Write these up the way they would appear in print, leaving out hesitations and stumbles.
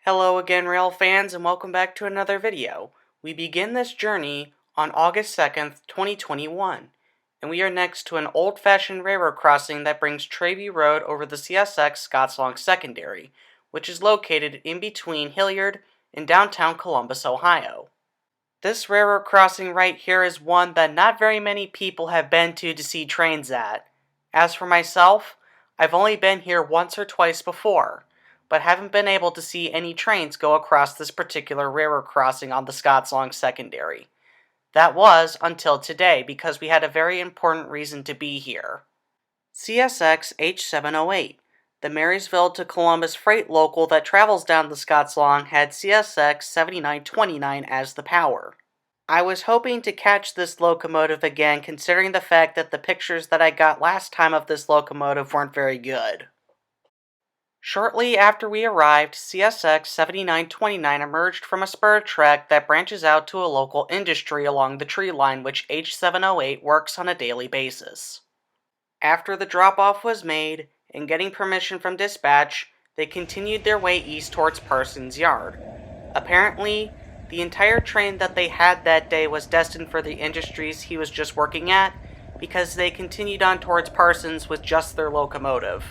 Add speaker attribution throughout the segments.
Speaker 1: Hello again, rail fans, and welcome back to another video. We begin this journey on August 2nd, 2021, and we are next to an old-fashioned railroad crossing that brings Treby Road over the CSX Scotts-Long Secondary, which is located in between Hilliard and downtown Columbus, Ohio. This railroad crossing right here is one that not very many people have been to see trains at. As for myself, I've only been here once or twice before, but haven't been able to see any trains go across this particular railroad crossing on the Scotts-Long Secondary. That was until today, because we had a very important reason to be here. CSX H708, the Marysville to Columbus freight local that travels down the Scotts-Long, had CSX 7929 as the power. I was hoping to catch this locomotive again, considering the fact that the pictures that I got last time of this locomotive weren't very good. Shortly after we arrived, CSX 7929 emerged from a spur track that branches out to a local industry along the tree line, which H708 works on a daily basis. After the drop-off was made, and getting permission from dispatch, they continued their way east towards Parsons Yard. Apparently, the entire train that they had that day was destined for the industries he was just working at, because they continued on towards Parsons with just their locomotive.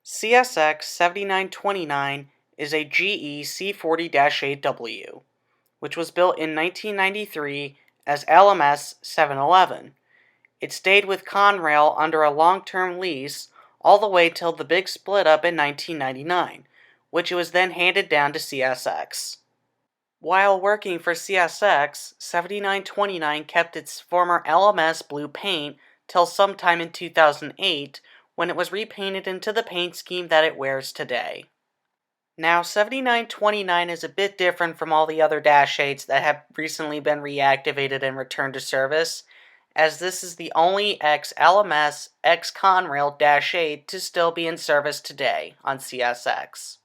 Speaker 1: CSX 7929 is a GE C40-8W, which was built in 1993 as LMS 711. It stayed with Conrail under a long-term lease all the way till the big split up in 1999, which it was then handed down to CSX. While working for CSX, 7929 kept its former LMS blue paint till sometime in 2008, when it was repainted into the paint scheme that it wears today. Now, 7929 is a bit different from all the other Dash 8s that have recently been reactivated and returned to service, as this is the only ex-LMS, ex-Conrail Dash 8 to still be in service today on CSX.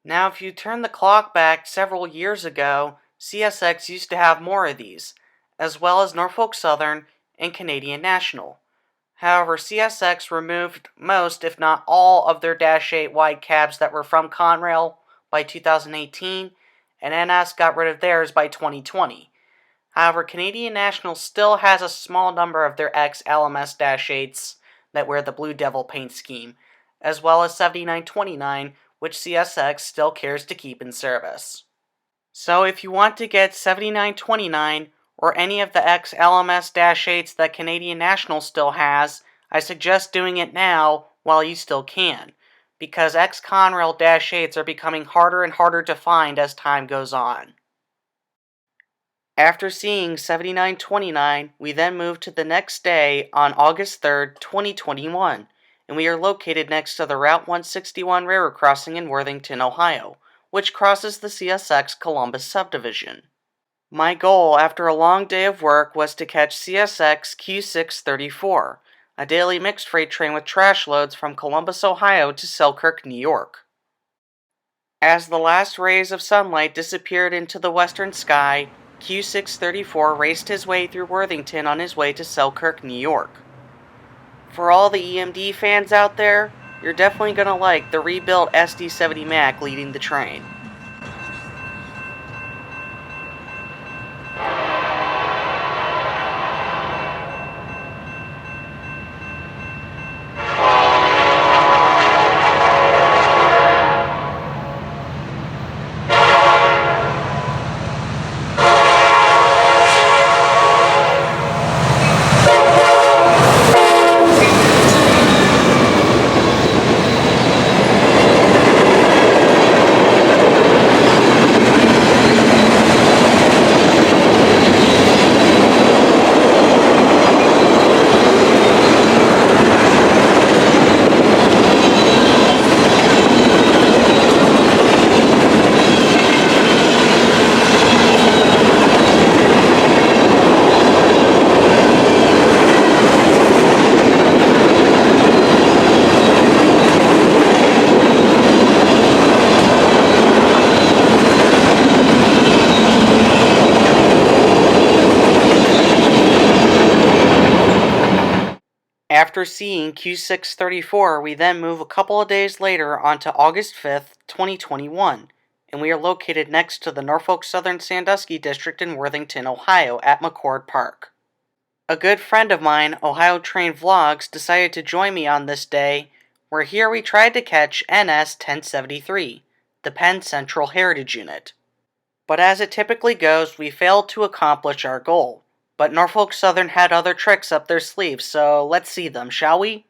Speaker 1: Now, if you turn the clock back several years ago, CSX used to have more of these, as well as Norfolk Southern and Canadian National. However, CSX removed most, if not all, of their Dash 8 wide cabs that were from Conrail by 2018, and NS got rid of theirs by 2020. However, Canadian National still has a small number of their ex-LMS Dash 8s that wear the Blue Devil paint scheme, as well as 7929, which CSX still cares to keep in service. So if you want to get 7929, or any of the ex-LMS Dash 8s that Canadian National still has, I suggest doing it now while you still can, because ex-Conrail Dash 8s are becoming harder and harder to find as time goes on. After seeing 7929, we then moved to the next day on August 3rd, 2021, and we are located next to the Route 161 railroad crossing in Worthington, Ohio, which crosses the CSX Columbus subdivision. My goal after a long day of work was to catch CSX Q634, a daily mixed freight train with trash loads from Columbus, Ohio to Selkirk, New York. As the last rays of sunlight disappeared into the western sky, Q634 raced his way through Worthington on his way to Selkirk, New York. For all the EMD fans out there, you're definitely going to like the rebuilt SD70 Mac leading the train. After seeing Q634, we then move a couple of days later onto August 5th, 2021, and we are located next to the Norfolk Southern Sandusky District in Worthington, Ohio at McCord Park. A good friend of mine, Ohio Train Vlogs, decided to join me on this day, where here we tried to catch NS 1073, the Penn Central Heritage Unit. But as it typically goes, we failed to accomplish our goal. But Norfolk Southern had other tricks up their sleeves, so let's see them, shall we?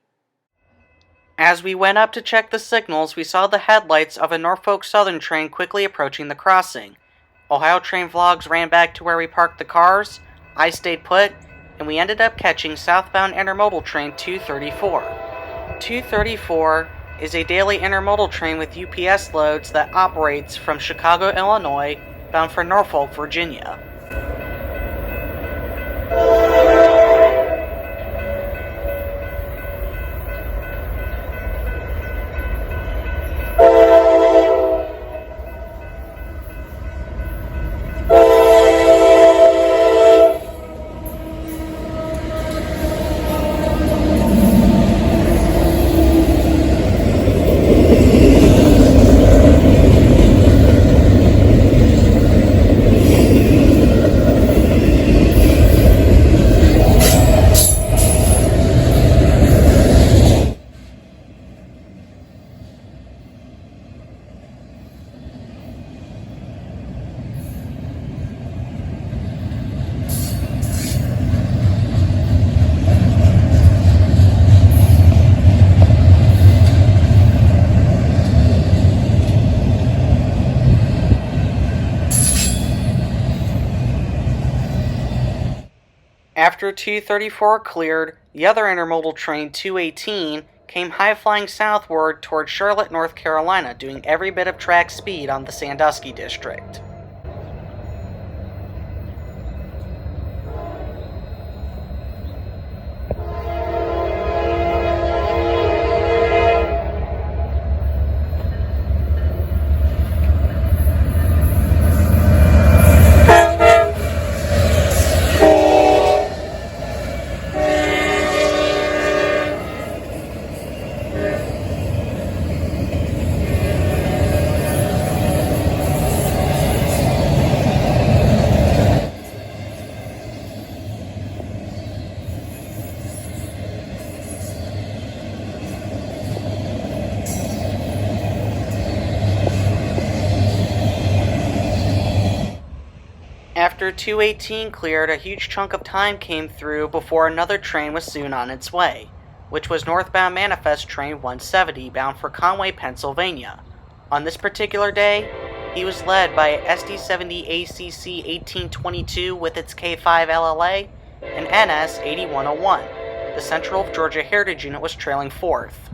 Speaker 1: As we went up to check the signals, we saw the headlights of a Norfolk Southern train quickly approaching the crossing. Ohio Train Vlogs ran back to where we parked the cars, I stayed put, and we ended up catching southbound intermodal train 234. 234 is a daily intermodal train with UPS loads that operates from Chicago, Illinois, bound for Norfolk, Virginia. After 234 cleared, the other intermodal train 218 came high-flying southward toward Charlotte, North Carolina, doing every bit of track speed on the Sandusky District. After 218 cleared, a huge chunk of time came through before another train was soon on its way, which was northbound Manifest Train 170 bound for Conway, Pennsylvania. On this particular day, he was led by SD70 ACC 1822 with its K5 LLA and NS 8101. The Central Georgia Heritage Unit was trailing fourth.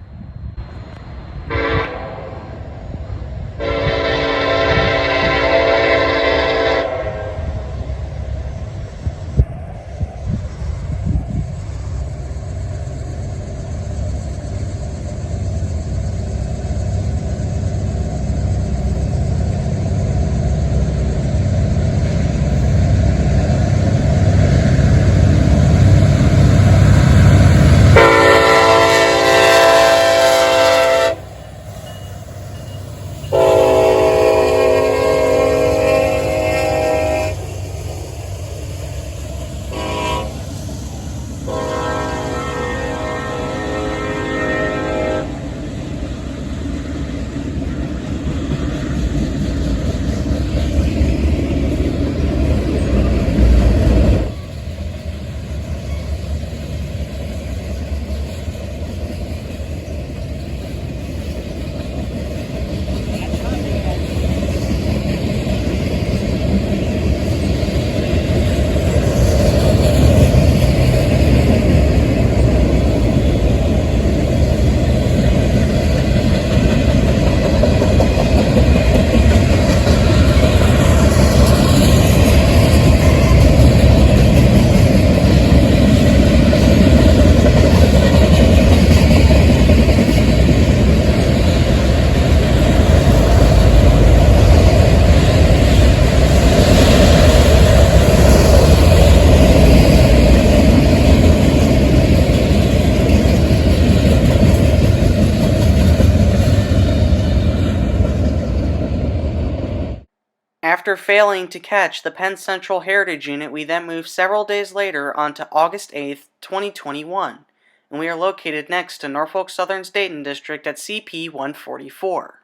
Speaker 1: After failing to catch the Penn Central Heritage Unit, we then moved several days later on to August 8th, 2021, and we are located next to Norfolk Southern's Dayton District at CP 144.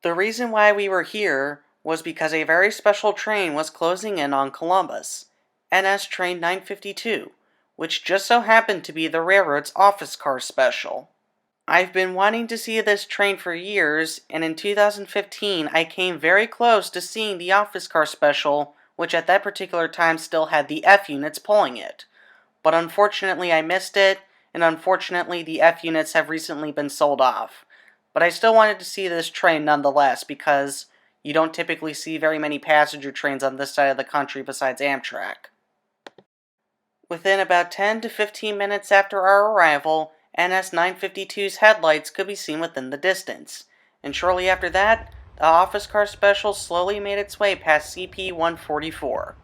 Speaker 1: The reason why we were here was because a very special train was closing in on Columbus, NS Train 952, which just so happened to be the railroad's office car special. I've been wanting to see this train for years, and in 2015 I came very close to seeing the office car special, which at that particular time still had the F units pulling it. But unfortunately I missed it, and unfortunately the F units have recently been sold off. But I still wanted to see this train nonetheless, because you don't typically see very many passenger trains on this side of the country besides Amtrak. Within about 10 to 15 minutes after our arrival, NS 952's headlights could be seen within the distance, and shortly after that, the office car special slowly made its way past CP 144.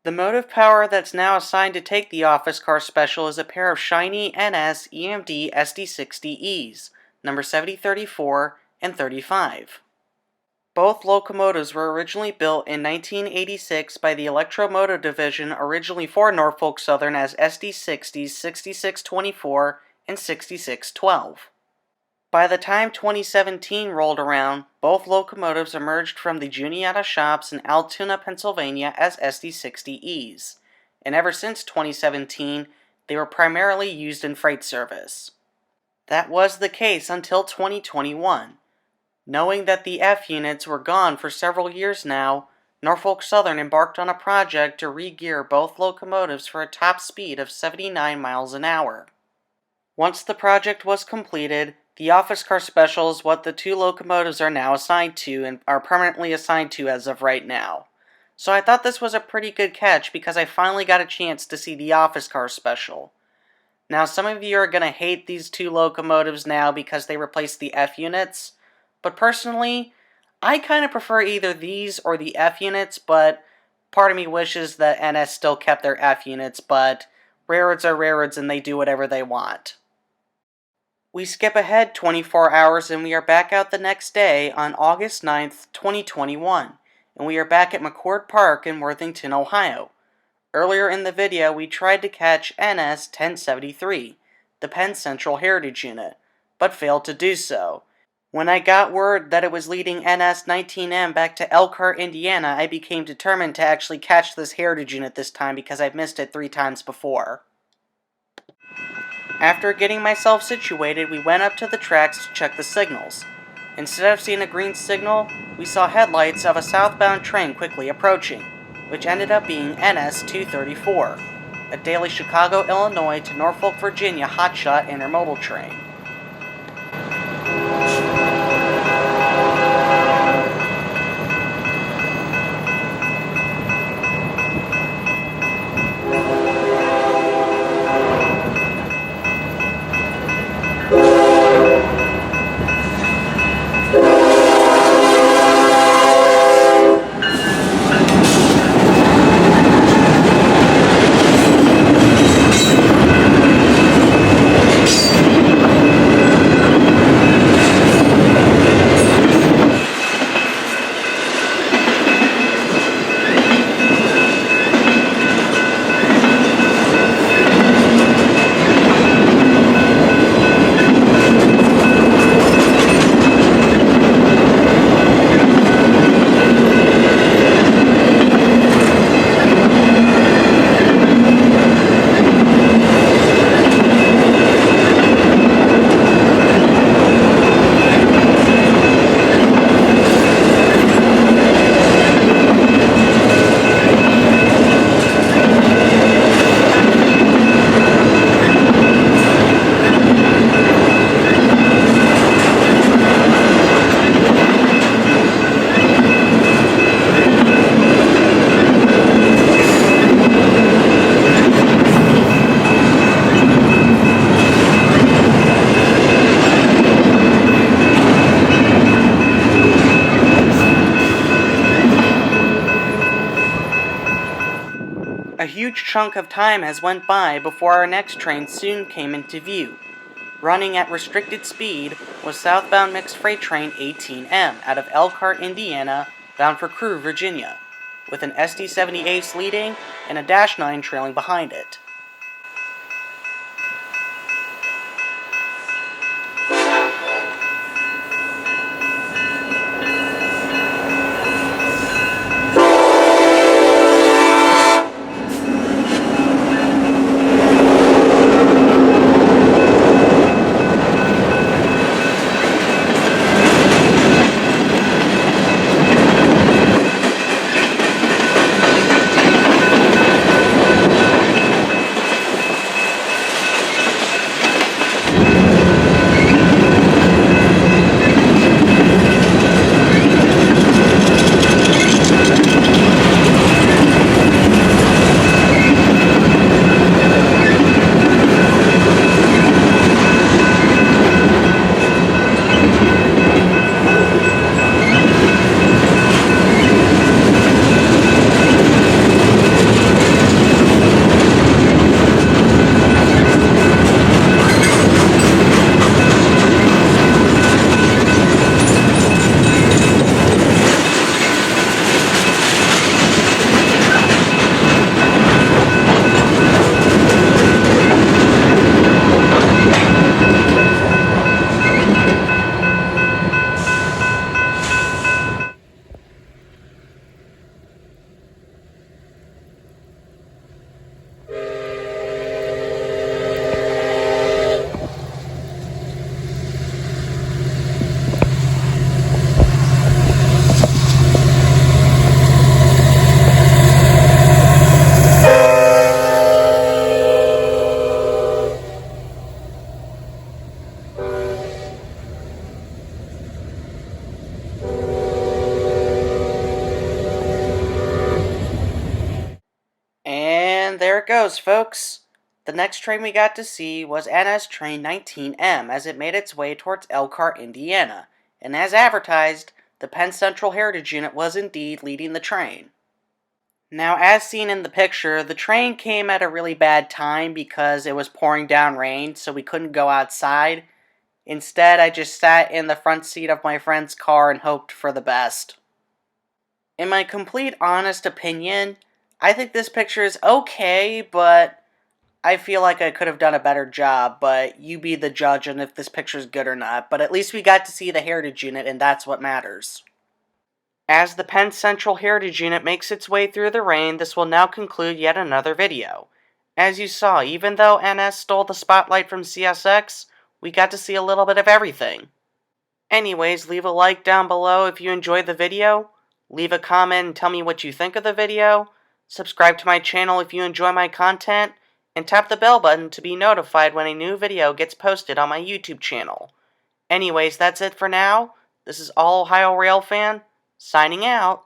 Speaker 1: The motive power that's now assigned to take the office car special is a pair of shiny NS EMD SD60Es, number 7034 and 35. Both locomotives were originally built in 1986 by the Electromotive Division, originally for Norfolk Southern as SD60s 6624 and 6612. By the time 2017 rolled around, both locomotives emerged from the Juniata shops in Altoona, Pennsylvania as SD60Es, and ever since 2017, they were primarily used in freight service. That was the case until 2021. Knowing that the F units were gone for several years now, Norfolk Southern embarked on a project to re-gear both locomotives for a top speed of 79 miles an hour. Once the project was completed, the office car special is what the two locomotives are now assigned to and are permanently assigned to as of right now. So I thought this was a pretty good catch because I finally got a chance to see the office car special. Now some of you are going to hate these two locomotives now because they replaced the F units, but personally, I kind of prefer either these or the F units, but part of me wishes that NS still kept their F units, but railroads are railroads and they do whatever they want. We skip ahead 24 hours and we are back out the next day on August 9th, 2021, and we are back at McCord Park in Worthington, Ohio. Earlier in the video, we tried to catch NS 1073, the Penn Central Heritage Unit, but failed to do so. When I got word that it was leading NS 19M back to Elkhart, Indiana, I became determined to actually catch this Heritage Unit this time because I've missed it 3 times before. After getting myself situated, we went up to the tracks to check the signals. Instead of seeing a green signal, we saw headlights of a southbound train quickly approaching, which ended up being NS 234, a daily Chicago, Illinois to Norfolk, Virginia hotshot intermodal train. huge chunk of time has went by before our next train soon came into view. Running at restricted speed was southbound mixed freight train 18M out of Elkhart, Indiana, bound for Crewe, Virginia, with an SD-70 Ace leading and a Dash 9 trailing behind it. And there it goes, folks. The next train we got to see was NS Train 19M as it made its way towards Elkhart, Indiana. And as advertised, the Penn Central Heritage Unit was indeed leading the train. Now, as seen in the picture, the train came at a really bad time because it was pouring down rain, so we couldn't go outside. Instead, I just sat in the front seat of my friend's car and hoped for the best. In my complete honest opinion, I think this picture is okay, but I feel like I could have done a better job, but you be the judge on if this picture is good or not. But at least we got to see the Heritage Unit, and that's what matters. As the Penn Central Heritage Unit makes its way through the rain, this will now conclude yet another video. As you saw, even though NS stole the spotlight from CSX, we got to see a little bit of everything. Anyways, leave a like down below if you enjoyed the video, leave a comment and tell me what you think of the video, subscribe to my channel if you enjoy my content, and tap the bell button to be notified when a new video gets posted on my YouTube channel. Anyways, that's it for now. This is All Ohio Railfan, signing out.